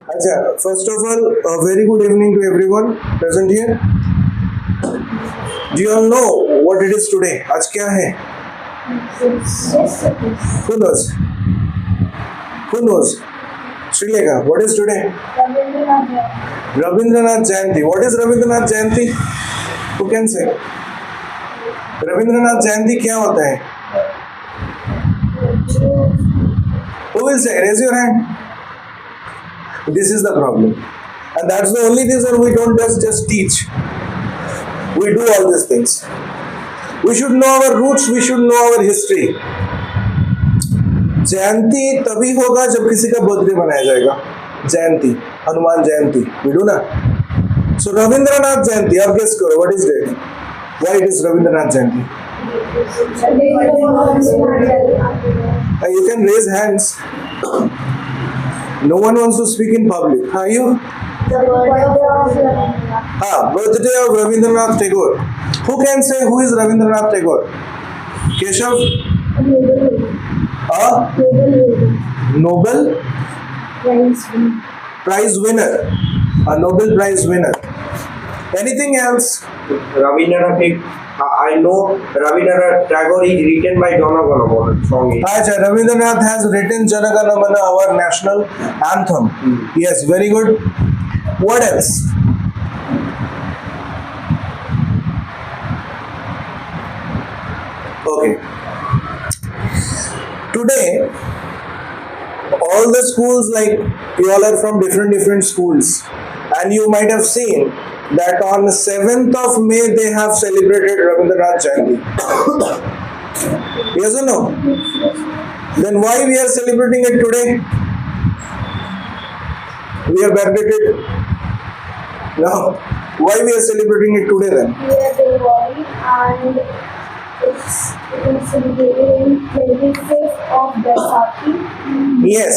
Acha, first of all, a very good evening to everyone present here. Do you all know what it is today? आज क्या है? Who knows? Who knows? Srilekha, what is today? Rabindranath Jayanti. What is Rabindranath Jayanti? Who can say? Rabindranath Jayanti क्या होता है? Who will say? Raise your hand. This is the problem. And that's the only reason we don't just teach. We do all these things. We should know our roots, we should know our history. जयंती तभी होगा जब किसी का birthday मनाया जाएगा. जयंती, Hanuman Jayanti. We do ना? So Rabindranath Jayanti, आप guess करो, what is it? Why it is Rabindranath Jayanti? You can raise hands. No one wants to speak in public. Are you? Birthday of Rabindranath Tagore. Who can say who is Rabindranath Tagore? Keshav? Nobel Prize winner. A Nobel Prize winner. Anything else? Rabindranath, I know Rabindranath Tagore is written by Jana Gana Mana song. Acha, Rabindranath has written Jana Gana Mana, our national anthem. Yes, very good. What else? Okay. Today, all the schools, like you all are from different schools, and you might have seen that on 7th of May they have celebrated Rabindranath Jayanti. Yes or no? Then why we are celebrating it today? We are backdated. No. Why we are celebrating it today then? We are Diwali and it's celebrated in 25th of Baisakhi. Yes.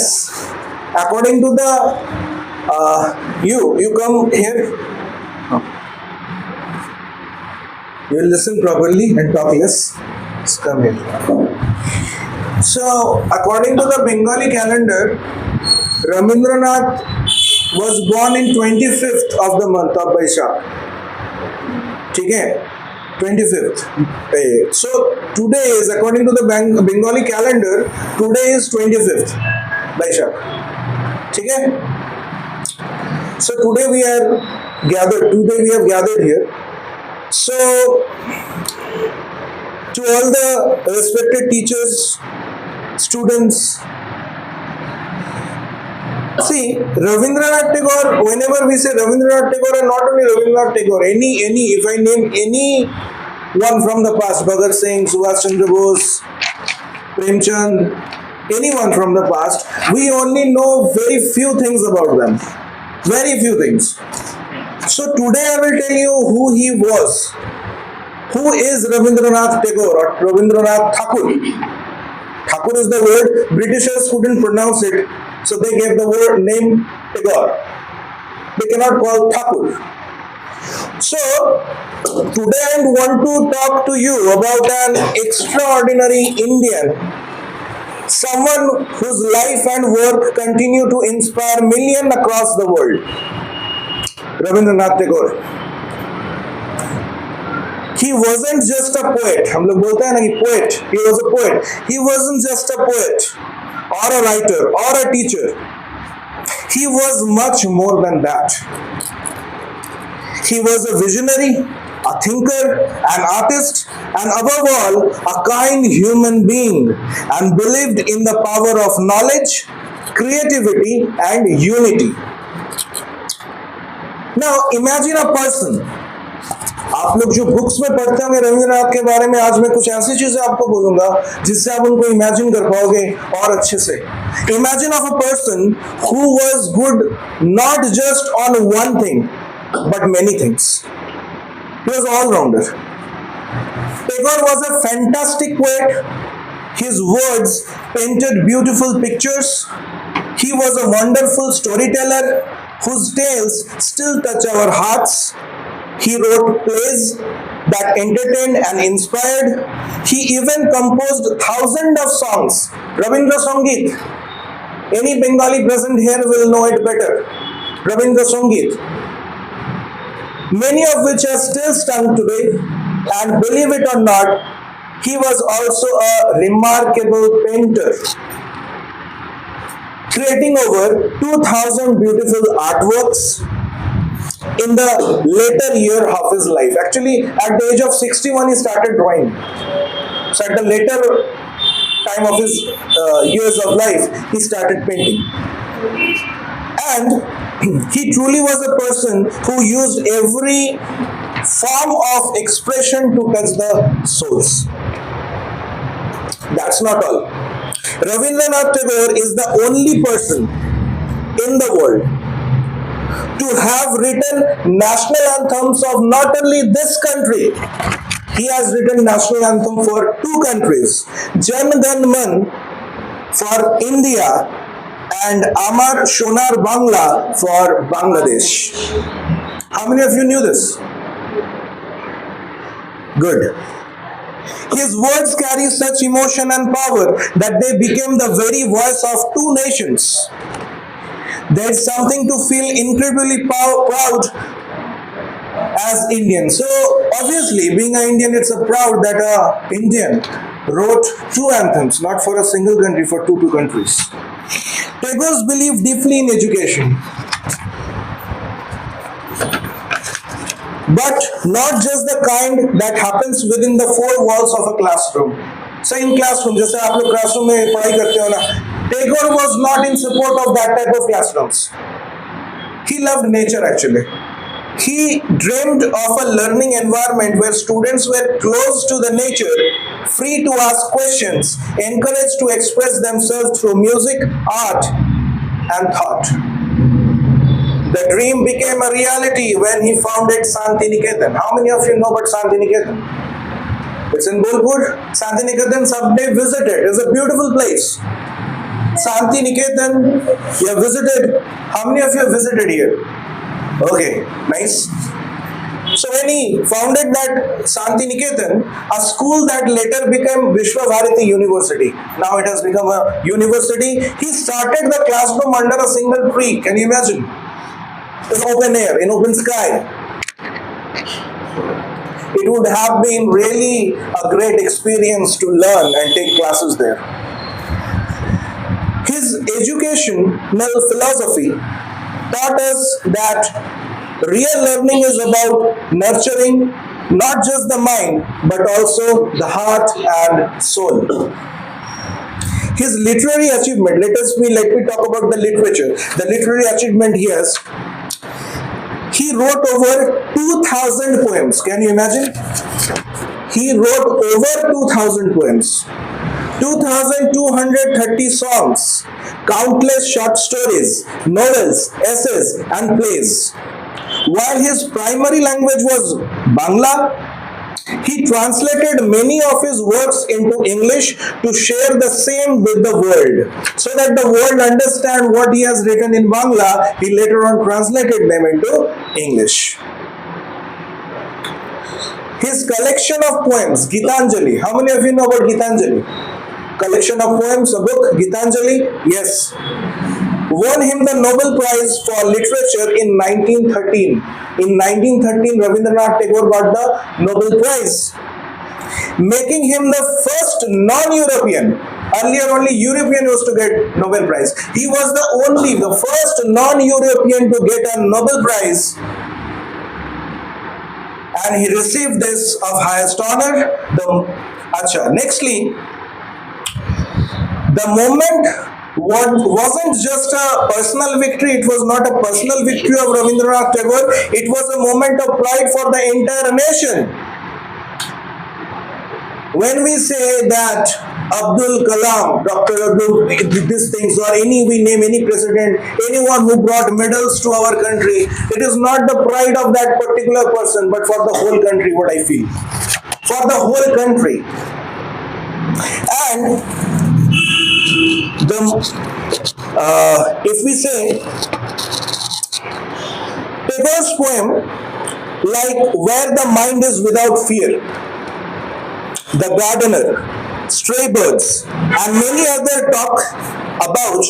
According to the you come here. You will listen properly and talk less. Just come here. So, according to the Bengali calendar, Rabindranath was born in 25th of the month of Baishakh. Okay? 25th. So, today is, according to the Bengali calendar, today is 25th Baishakh. Okay? So, today we have gathered here. So, to all the respected teachers, students, see, Rabindranath Tagore, whenever we say Rabindranath Tagore, and not only Rabindranath Tagore, if I name any one from the past, Bhagat Singh, Subhash Chandra Bose, Premchand, anyone from the past, we only know very few things about them. Very few things. So today I will tell you who he was. Who is Rabindranath Tagore or Rabindranath Thakur? Thakur is the word, Britishers couldn't pronounce it, so they gave the word name Tagore. They cannot call Thakur. So today I want to talk to you about an extraordinary Indian, someone whose life and work continue to inspire millions across the world. Rabindranath Tagore. He wasn't just a poet. हम लोग बोलते हैं ना कि poet. He was a poet. He wasn't just a poet or a writer or a teacher. He was much more than that. He was a visionary, a thinker, an artist, and above all, a kind human being, and believed in the power of knowledge, creativity, and unity. Now, imagine a person. आप लोग जो books में पढ़ते होंगे रविंद्रनाथ के बारे में, आज मैं कुछ ऐसी चीजें आपको बोलूंगा जिससे आप उनको इमेजिन कर पाओगे और अच्छे से. Imagine of a person who was good not just on one thing but many things. He was all-rounder. Tagore was a fantastic poet. His words painted beautiful pictures. He was a wonderful storyteller whose tales still touch our hearts. He wrote plays that entertained and inspired. He even composed thousands of songs. Rabindra Sangeet. Any Bengali present here will know it better. Rabindra Sangeet, many of which are still sung today, and believe it or not, he was also a remarkable painter, creating over 2000 beautiful artworks in the later year of his life. Actually, at the age of 61, he started drawing. So, at the later time of his years of life, he started painting. And he truly was a person who used every form of expression to touch the souls. That's not all. Rabindranath Tagore is the only person in the world to have written national anthems of not only this country, he has written national anthem for two countries, Jan Gan Man for India and Amar Shonar Bangla for Bangladesh. How many of you knew this? Good. His words carry such emotion and power that they became the very voice of two nations. There's something to feel incredibly proud as Indian. So obviously, being an Indian, it's a proud that a Indian wrote two anthems, not for a single country, for two countries. Tagore's believed deeply in education, but not just the kind that happens within the four walls of a classroom. So in classroom, जैसे आप लोग classroom में पढ़ाई करते हो ना, Tagore was not in support of that type of classrooms. He loved nature actually. He dreamed of a learning environment where students were close to the nature, free to ask questions, encouraged to express themselves through music, art, and thought. The dream became a reality when he founded Santiniketan. How many of you know about Santiniketan? It's in Bolpur. Santiniketan, सबने visited. It's a beautiful place. Santiniketan, you have visited. How many of you have visited here? Okay, nice. So when he founded that Santiniketan, a school that later became Vishwabharati University, now it has become a university, he started the classroom under a single tree. Can you imagine? In open air, in open sky. It would have been really a great experience to learn and take classes there. His educational philosophy taught us that real learning is about nurturing not just the mind but also the heart and soul. His literary achievement, let me talk about the literature. The literary achievement he has. He wrote over 2,000 poems. Can you imagine? He wrote over 2,000 poems. 2,230 songs, countless short stories, novels, essays, and plays. While his primary language was Bangla, he translated many of his works into English to share the same with the world. So that the world understand what he has written in Bangla, he later on translated them into English. His collection of poems, Gitanjali. How many of you know about Gitanjali? Collection of poems, a book, Gitanjali? Yes. Won him the Nobel Prize for Literature in 1913. In 1913, Rabindranath Tagore got the Nobel Prize, making him the first non-European. Earlier, only European used to get Nobel Prize. He was the first non-European to get a Nobel Prize. And he received this of highest honor. Nextly, the moment wasn't just a personal victory, it was not a personal victory of Rabindranath Tagore, it was a moment of pride for the entire nation. When we say that Abdul Kalam, Dr. Abdul, these things, or we name any president, anyone who brought medals to our country, it is not the pride of that particular person, but for the whole country, what I feel. For the whole country. And if we say Tagore's poem, like Where the Mind is Without Fear, The Gardener, Stray Birds, and many other talk about.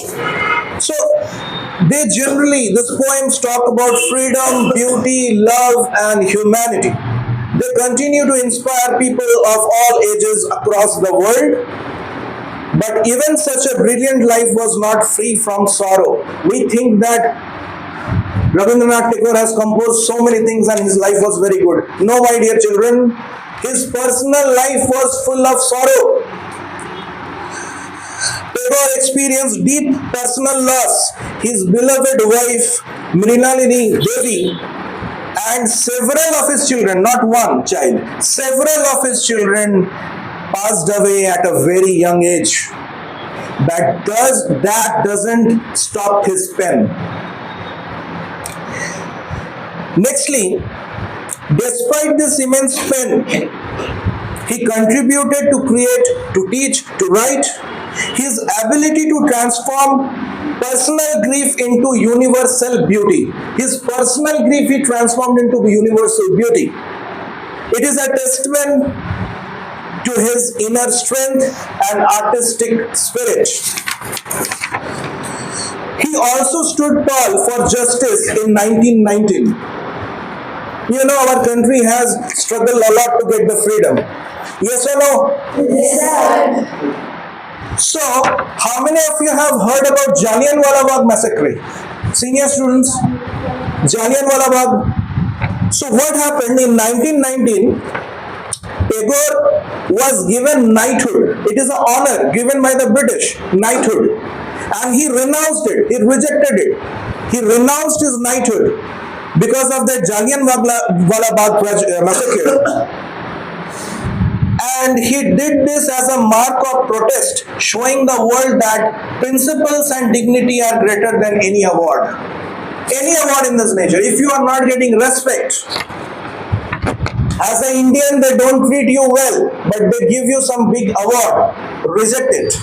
So they generally, these poems talk about freedom, beauty, love, and humanity. They continue to inspire people of all ages across the world. But even such a brilliant life was not free from sorrow. We think that Rabindranath Tagore has composed so many things and his life was very good. No, my dear children, his personal life was full of sorrow. Tagore experienced deep personal loss. His beloved wife, Mrinalini Devi, and several of his children, not one child, several of his children passed away at a very young age. That doesn't stop his pen. Nextly, despite this immense pen, he contributed to create, to teach, to write. His ability to transform personal grief into universal beauty. His personal grief he transformed into universal beauty. It is a testament to his inner strength and artistic spirit. He also stood tall for justice in 1919. You know, our country has struggled a lot to get the freedom. Yes or no? Yes. So, how many of you have heard about Jallianwala Bagh massacre? Senior students? Jallianwala Bagh. So, what happened in 1919? Tagore was given knighthood. It is an honor given by the British, knighthood. And he renounced it. He rejected it. He renounced his knighthood because of the Jallianwala Bagh massacre. And he did this as a mark of protest, showing the world that principles and dignity are greater than any award. Any award in this nature. If you are not getting respect, as an Indian, they don't treat you well, but they give you some big award. Reject it.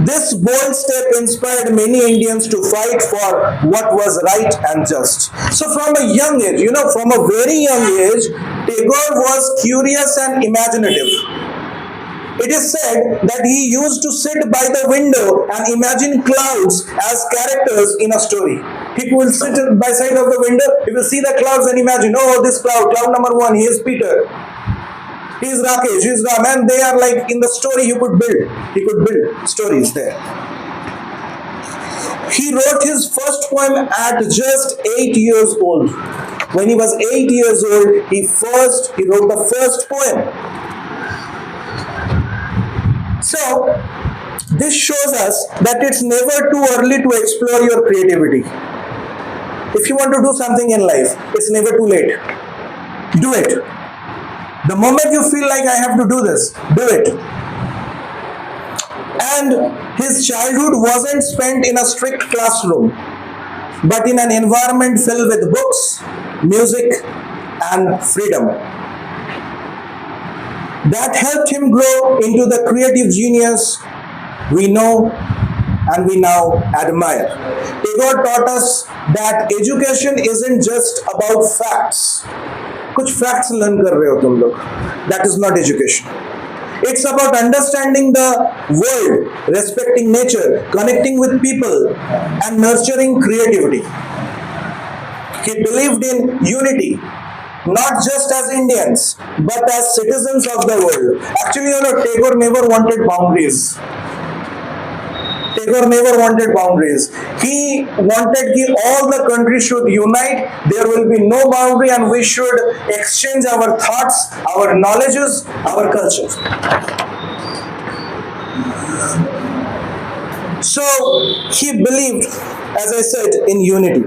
This bold step inspired many Indians to fight for what was right and just. So from a young age, from a very young age, Tagore was curious and imaginative. It is said that he used to sit by the window and imagine clouds as characters in a story. He will sit by side of the window, he will see the clouds and imagine, oh, this cloud number one, he is Peter. He is Rakesh, he is Ram, and they are like in the story he could build stories there. He wrote his first poem at just 8 years old. When he was 8 years old, he wrote the first poem. So, this shows us that it's never too early to explore your creativity. If you want to do something in life, it's never too late. Do it. The moment you feel like I have to do this, do it. And his childhood wasn't spent in a strict classroom, but in an environment filled with books, music, and freedom. That helped him grow into the creative genius we know and we now admire. Tagore taught us that education isn't just about facts. कुछ facts learn कर रहे हो तुम लोग. That is not education. It's about understanding the world, respecting nature, connecting with people, and nurturing creativity. He believed in unity, not just as Indians, but as citizens of the world. Actually, Tagore never wanted boundaries. Tagore never wanted boundaries. He wanted that all the countries should unite. There will be no boundary, and we should exchange our thoughts, our knowledges, our culture. So he believed, as I said, in unity.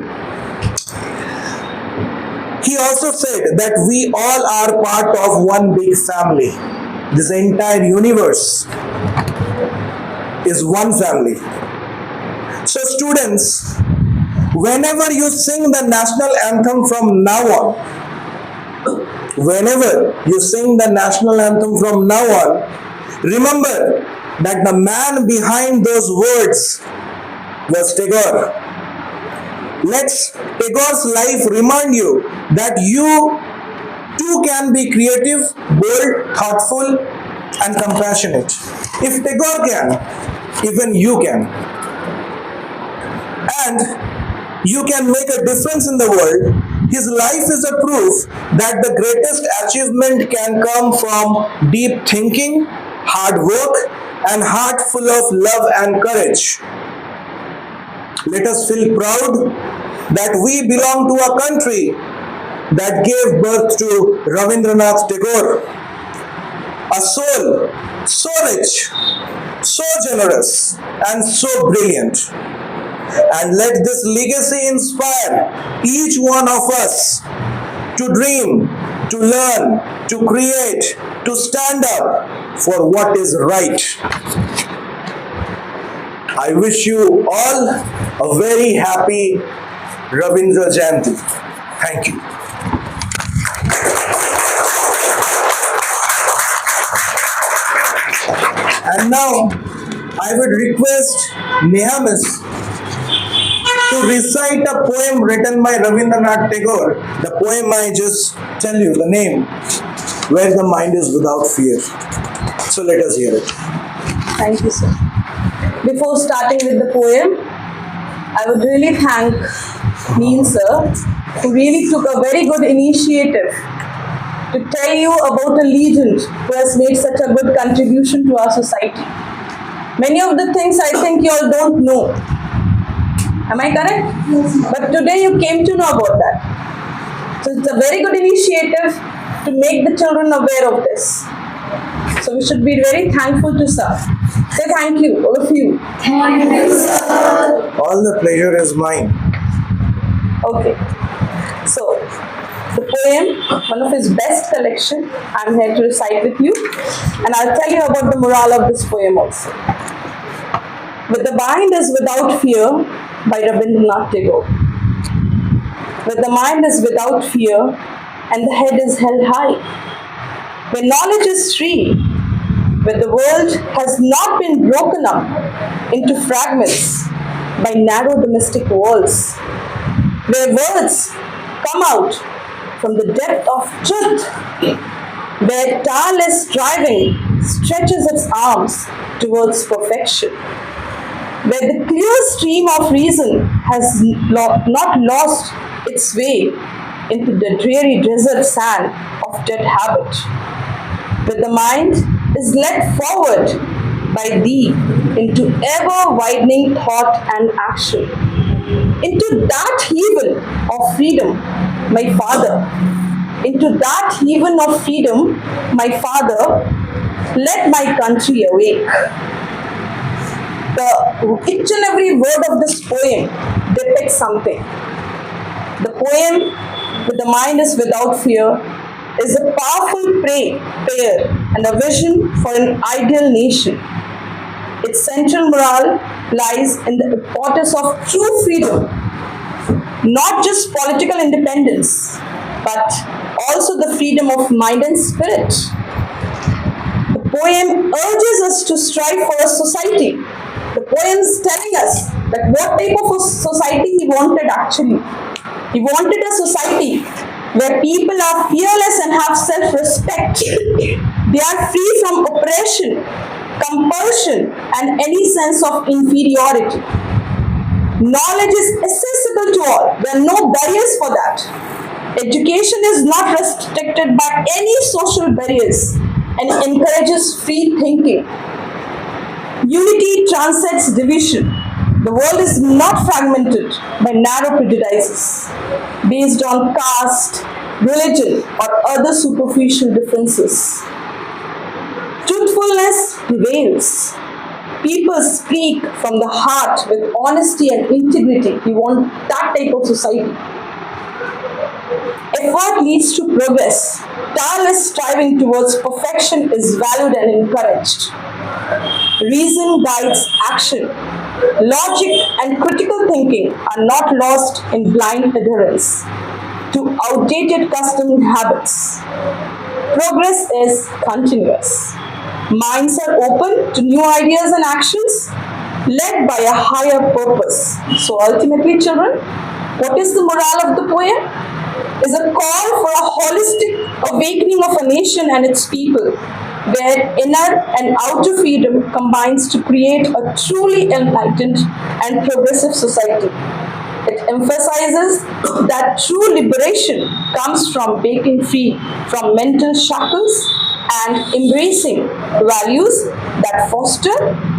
He also said that we all are part of one big family. This entire universe is one family. So students, whenever you sing the national anthem from now on, remember that the man behind those words was Tagore. Let Tagore's life remind you that you too can be creative, bold, thoughtful, and compassionate. If Tagore can, Even you can. And you can make a difference in the world. His life is a proof that the greatest achievement can come from deep thinking, hard work, and heart full of love and courage. Let us feel proud that we belong to a country that gave birth to Rabindranath Tagore, a soul so rich, so generous, and so brilliant. And let this legacy inspire each one of us to dream, to learn, to create, to stand up for what is right. I wish you all a very happy Rabindrajayanti. Thank you. And now I would request Nehamis to recite a poem written by Rabindranath Tagore. The poem I just tell you, the name, Where the Mind is Without Fear. So let us hear it. Thank you, sir. Before starting with the poem, I would really thank Neel sir, who really took a very good initiative to tell you about a legend who has made such a good contribution to our society. Many of the things I think you all don't know. Am I correct? Yes. But today you came to know about that. So it's a very good initiative to make the children aware of this. So we should be very thankful to sir. Say thank you, all of you. Thank you, sir. All the pleasure is mine. Okay. So the poem, one of his best collection, I'm here to recite with you, and I'll tell you about the moral of this poem also. With the mind is without fear by Rabindranath Tagore. Where the mind is without fear and the head is held high. Where knowledge is free, where the world has not been broken up into fragments by narrow domestic walls. Where words come out from the depth of truth, where tireless striving stretches its arms towards perfection, where the clear stream of reason has not lost its way into the dreary desert sand of dead habit, where the mind is led forward by thee into ever-widening thought and action, into that heaven of freedom, my Father, into that heaven of freedom, my Father, let my country awake. Each and every word of this poem depicts something. The poem, With the Mind is Without Fear, is a powerful prayer and a vision for an ideal nation. Its central moral lies in the importance of true freedom, not just political independence, but also the freedom of mind and spirit. The poem urges us to strive for a society. The poem is telling us that what type of a society he wanted actually. He wanted a society where people are fearless and have self-respect. They are free from oppression, compulsion, and any sense of inferiority. Knowledge is accessible to all. There are no barriers for that. Education is not restricted by any social barriers and encourages free thinking. Unity transcends division. The world is not fragmented by narrow prejudices based on caste, religion, or other superficial differences. Truthfulness prevails. People speak from the heart with honesty and integrity. We want that type of society. Effort leads to progress. Tireless striving towards perfection is valued and encouraged. Reason guides action. Logic and critical thinking are not lost in blind adherence to outdated custom and habits. Progress is continuous. Minds are open to new ideas and actions led by a higher purpose. So ultimately, children, what is the morale of the poem? Is a call for a holistic awakening of a nation and its people where inner and outer freedom combines to create a truly enlightened and progressive society. It emphasizes that true liberation comes from breaking free from mental shackles and embracing values that foster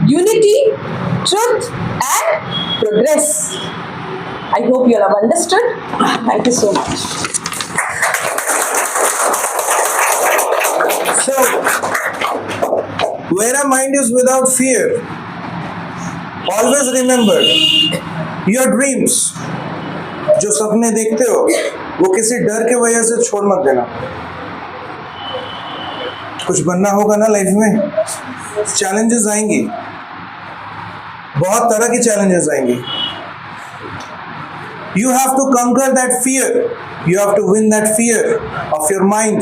unity, truth, and progress. I hope you all have understood. Thank you so much. So, when a mind is without fear, always remember your dreams. जो सपने देखते हो वो किसी डर के वजह से छोड़ मत देना। कुछ बनना होगा ना लाइफ में, चैलेंजेस आएंगी, बहुत तरह की चैलेंजेस आएंगी। You have to conquer that fear. You have to win that fear of your mind.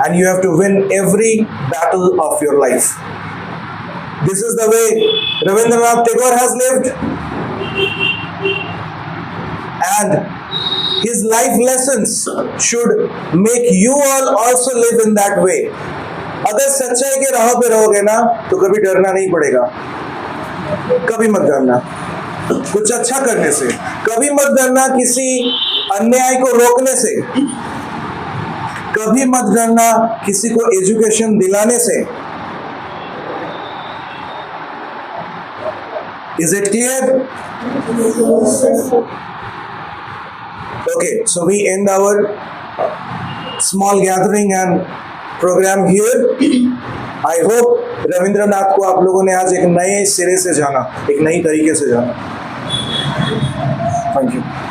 And you have to win every battle of your life. This is the way Rabindranath Tagore has lived. And his life lessons should make you all also live in that way. अगर सच्चाई के राह पे रहोगे ना तो कभी डरना नहीं पड़ेगा, कभी मत डरना कुछ अच्छा करने से, कभी मत डरना किसी अन्याय को रोकने से, कभी मत डरना किसी को एजुकेशन दिलाने से। Is it clear? Okay, so we end our small gathering and program here. I hope Rabindranath को आप लोगों ने आज एक नए सिरे से जाना, एक नई तरीके से जाना। Thank you.